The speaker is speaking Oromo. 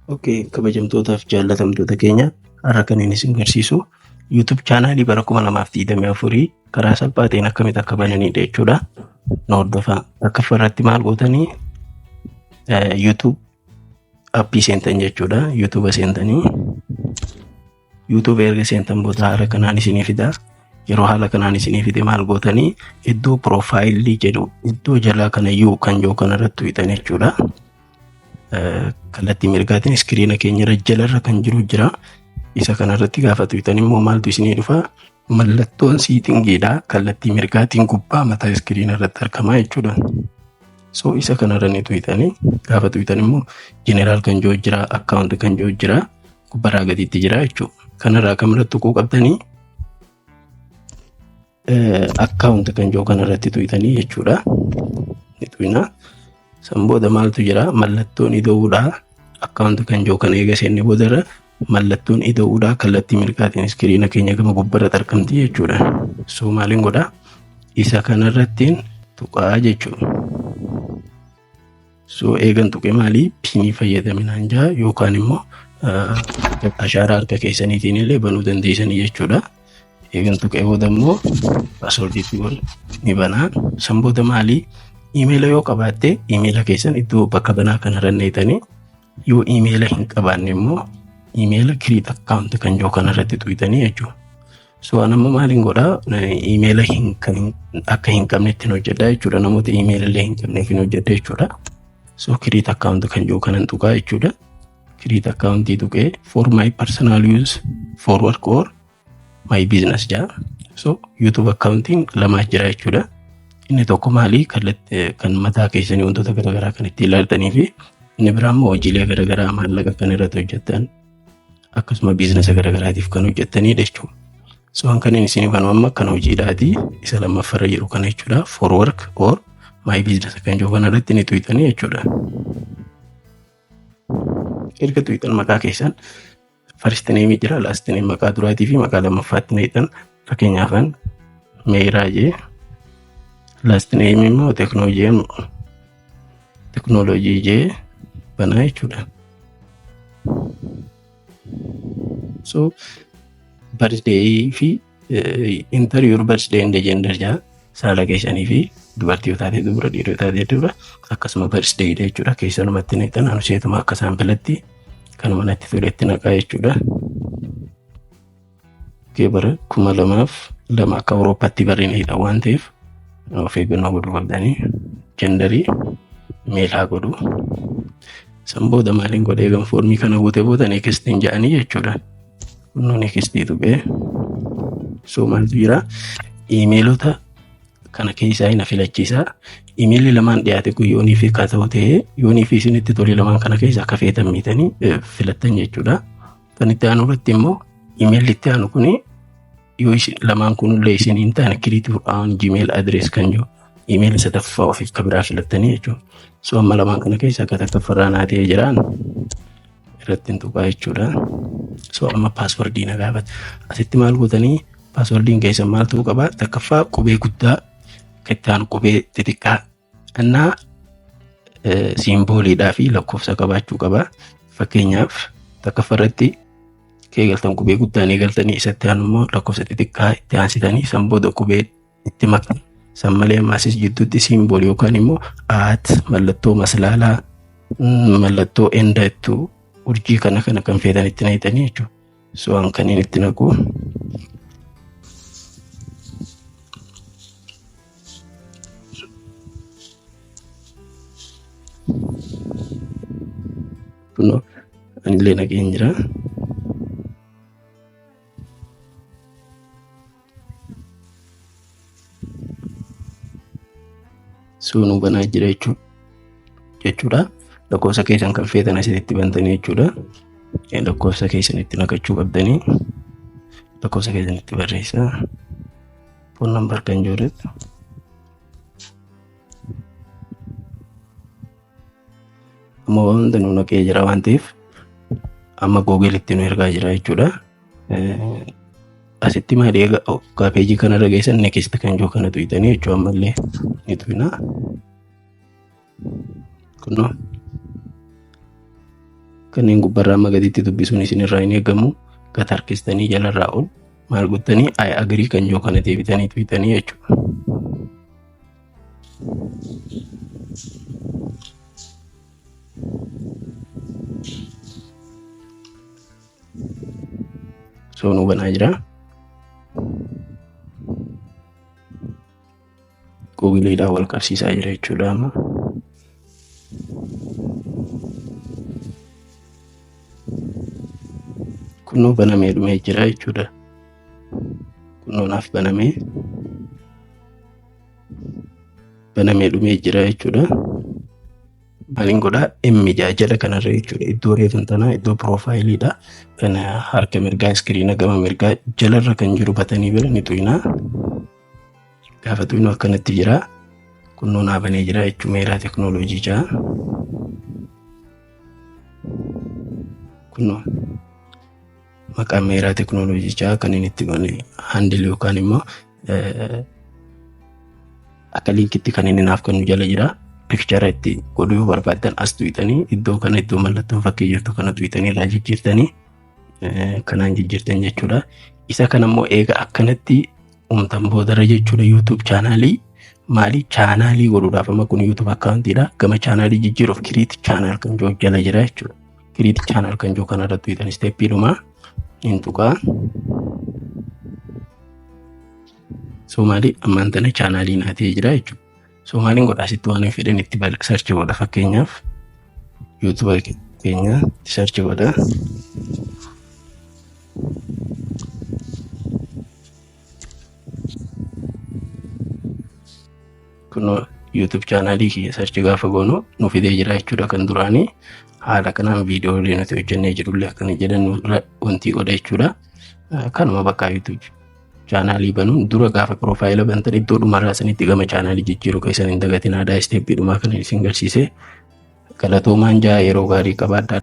Okey, kabajamtootaaf jaallatamtoota keenya har'a kan inni isin agarsiisu YouTube chaanaalii bara 2024 karaa salphaa ta'een akkamitti akka bananidha jechuudha. Na hordofaa. Akka irratti maal gootanii YouTube appii seentan jechuudha. YouTube seentanii YouTube erga seentan booda haala kanaan isinii fida. Yeroo haala kanaan isinii fide maal gootanii iddoo profaayilii jedhu iddoo jalaa kanayyuu kan jiru kanarratti tuqxan jechuudha. Kallattii mirgaatiin iskiriina keenya irra jalarra kan jiru jira. Isa kanarratti gaafa tuqxan immoo maaltu isinii dhufa? Mallattoon siitingiidha. Kallattii mirgaatiin gubbaa mataa iskiriina irratti argama jechuudha. So isa kanarra ni tuqxanii gaafa tuqxan immoo jeneraal kan jiru jira, akkaawunti kan jiru jira, gubbarraa gadiitti jira jechuudha. Kanarraa kamirratti tuquu qabdanii akkaawunti kan jiru kanarratti tuqxanii jechuudha. Ni tuqna. San booda maaltu jira? Mallattoon ida'uudha. Akkaawunti kan jiru kana eega seenne boodarra mallattoon ida'uudha. Kallattii mirgaatiin iskiriina keenya gama gubbarratti argamti jechuudha. So maaliin godhaa? Isa kanarrattiin tuqaa jechuudha. So eegan tuqe maalii? Pinii fayyadaminaan jaa yookaan immoo ashaaraa harka keessaniitiin illee banuu dandeessanii jechuudha. Eegan tuqee booda immoo paaswordiitti ni banaa. San booda maalii? Iimeela yoo qabaatte iimeela keessan iddoo bakka banaa kanarra neetanii yoo iimeela hin qabaanne immoo iimeela create account kan jiru kanarratti tuqxanii jechuudha. So anammoo maaliin godhaa? Iimeela akka hin qabnetti hojjedha jechuudha. Namoota iimeela illee hin qabneef hin hojjedha jechuudha. So create account kan jiru kanan tuqaa jechuudha. Create account tuqee for my personal use, for work or my business jaa. So YouTube accounting lamaa jira jechuudha. Inni tokko maalii? Kan mataa keessanii wantoota garaagaraa kan ittiin ilaaltanii fi inni biraa immoo hojiilee garaagaraa maallaqa kan irratti hojjettan akkasuma biizinasa garaagaraatiif kan hojjettanidha jechuudha. So kan inni isin hubanu amma kan hojiidhaati. Isa lammaffaarra jiru kana jechuudha. For work or my business kan jiru kanarratti ni tuqxanii jechuudha. Erga tuqxan maqaa keessan first name jira, last name maqaa duraatii fi maqaa lammaffaatti neexan. Fakkeenyaaf Meeraa jee last name immoo teknoolojii jee banaa jechuudha. So birthday fi enter your birthday and gender jaa. Saala keessanii fi dubartii yoo taate dubara, dhiira yoo taate dubara, akkasuma birthday jechuudha. Keessanumatti neexan anuseetuma akka saampilatti kanuma natti toletti naqaa jechuudha. Bara 2002 akka Awurooppaatti barreeffamedha waan ta'eef of eeggannoo godhuu qabdanii jendarii meelaa godhu. San booda maaliin godhee eegan foormii kana guute booda neekistiin jedhanii jechuudha. Kunoo neekistii tuqee so maaltu jira? Iimeelota kana keessaa na filachiisa. Iimeelli lamaan dhiyaate kun yoonii fi akka ta'u ta'ee yoonii fi isinitti tole lamaan kana keessaa akka feetan miitanii filattan jechuudha. Kan itti aanu irratti immoo iimeelli itti aanu kuni yoo lamaan kunillee isin hin taane create your own Gmail address kan jiru iimeelli sadaffaa ofiif kan biraa filattanii jechuudha. So amma lamaan kana keessaa akka takkaffaa naa ta'ee jiraan irratti hin tuqaa jechuudha. So amma paaswordii na gaafata. Asitti maal gootanii paaswordiin keessan maal ta'uu qaba? Takkaffaa qubee guddaa, itti aanu qubee xixiqqaa annaa siimbooliidhaa fi lakkoofsa qabaachuu qaba. Fakkeenyaaf takkaffaa irratti keegaltan qubee guddaan eegaltanii isatti aanu immoo lakkoofsa xixiqqaa itti aansitanii san booda qubee itti maktan. San malee maasis jidduutti siimbool yookaan immoo mallattoo maslaalaa, mallattoo endattuu urjii kana kan feetan itti naqxanii jechuudha. So an kan inni itti naqu kunoo anillee naqeen jira. Suunuu banaa jira jechuudha. Lakkoofsa keessan kan feetan asitti bantanii jechuudha. Lakkoofsa keessan itti naqachuu qabdanii lakkoofsa keessan itti barreessaa. Phone number kan jirutti amma wanta nu naqee jira waan ta'eef amma Google-itti nu ergaa jira jechuudha. Asitti maali egaa peejii kanarra geessan next kan jiru kana tuqxanii jechuudha. Ammallee ni tuqna. Kunoo kanneen gubbarraa amma gaditti dubbisuun isinirraa hin eegamu. Gad harkistanii jalarraa ol maal gootanii I agree kan jiru kana deebitanii tuwitanii jechuudha. So nu banaa jira. Googleedhaan wal qabsiisaa jira jechuudha amma. Kunoo banamee dhumee jira jechuudha. Kunoo naaf banamee dhumee jira jechuudha. Maaliin godhaa M6 jala kanarra jechuudha. Iddoo reefan tanaa iddoo piroofaayiliidha. Kana harka mirgaa iskiriina gama mirgaa jalarra kan jiru batanii bira ni tuyinaa. Gaafa tuyinuu akkanatti jira. Kunoo naa banee jira jechuudha. Meeraa teeknooloojii jaa. Kunoo maqaan meeraa teeknooloojii jaa kan inni itti handle yookaan immoo akka linkitti kan inni naaf kennu jala jira. Picture itti godhuu barbaadan as tuwitanii iddoo kana iddoo mallattoon fakkii jirtu kana tuwitanii irraa jijjiirtanii kanaan jijjiirtan jechuudha. Isa kanammoo eega akkanatti uumtan boodara jechuudha. YouTube chaanaalii maali chaanaalii godhuudhaaf amma kun YouTube akkaawuntiidha. Gama chaanaalii jijjiiruuf create channel kan jiru jala jira jechuudha. Create channel kan jiru kanarra tuwitan steppiidhuma hin tuqaa. So maali ammaan tana chaanaalii naatee jira jechuudha. So maaliin godhaa asitti waan hin fedhan itti search godha fakkeenyaaf YouTube keenya search godha. Kunoo YouTube chaanaalii kiyya search gaafa goonu nu fidee jira jechuudha. Kan duraanii haala kanaan viidiyoolee nuti hojjennee jirullee akkana jedhan wanti godha jechuudha. Kanuma bakka YouTube chaanaalii banuun dura gaafa piroofaayila bantan iddoo dhumarraa sanitti gama chaanaalii jijjiiruu keessan hin dagatin aadaa isteeppii dhumaa kan isin garsiise. Galatoomaan jaa yeroo gaarii qabaadhaa.